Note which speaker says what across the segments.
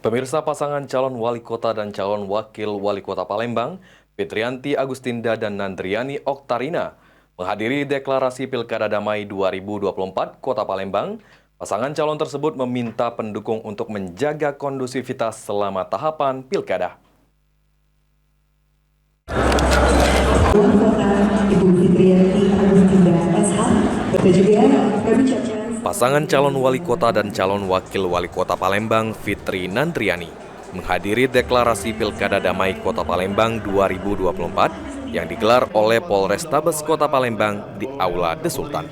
Speaker 1: Pemirsa, pasangan calon wali kota dan calon wakil wali kota Palembang, Fitriyanti Agustinda dan Nandriani Oktarina, menghadiri deklarasi Pilkada Damai 2024 Kota Palembang. Pasangan calon tersebut meminta pendukung untuk menjaga kondusivitas selama tahapan Pilkada. Pasangan calon wali kota dan calon wakil wali kota Palembang, Fitri Nandriani, menghadiri deklarasi Pilkada Damai Kota Palembang 2024 yang digelar oleh Polrestabes Kota Palembang di Aula The Sultan.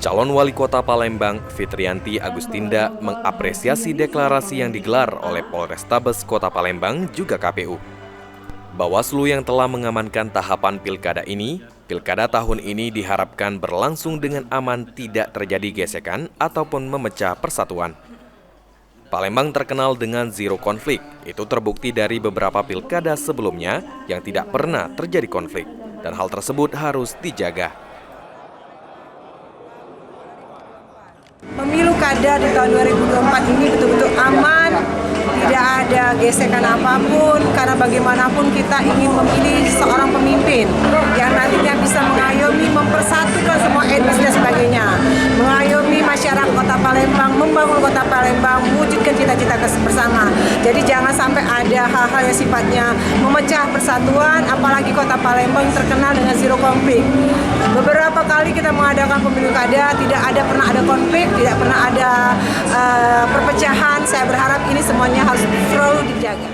Speaker 1: Calon wali kota Palembang, Fitriyanti Agustinda, mengapresiasi deklarasi yang digelar oleh Polrestabes Kota Palembang juga KPU. Bawaslu yang telah mengamankan tahapan pilkada ini, pilkada tahun ini diharapkan berlangsung dengan aman, tidak terjadi gesekan ataupun memecah persatuan. Palembang terkenal dengan zero konflik, itu terbukti dari beberapa pilkada sebelumnya yang tidak pernah terjadi konflik, dan hal tersebut harus dijaga.
Speaker 2: Pemilu kada di tahun 2024 ini betul-betul aman, tidak ada gesekan apapun, karena bagaimanapun kita ingin memilih seorang pemimpin yang nantinya bisa mengayomi, mempersatukan semua etnis dan sebagainya, mengayomi masyarakat Kota Palembang, membangun Kota Palembang, mewujudkan cita-cita bersama. Jadi jangan sampai ada hal-hal yang sifatnya memecah persatuan, apalagi Kota Palembang terkenal dengan zero konflik. Beberapa kali kita mengadakan pemilu kada, tidak pernah ada konflik, tidak pernah ada perpecahan. Saya berharap ini semuanya harus selalu dijaga.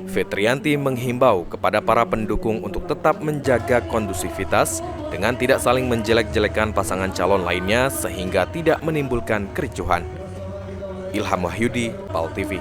Speaker 1: Fitriyanti menghimbau kepada para pendukung untuk tetap menjaga kondusivitas dengan tidak saling menjelek-jelekan pasangan calon lainnya sehingga tidak menimbulkan kericuhan. Ilham Wahyudi, PAL TV.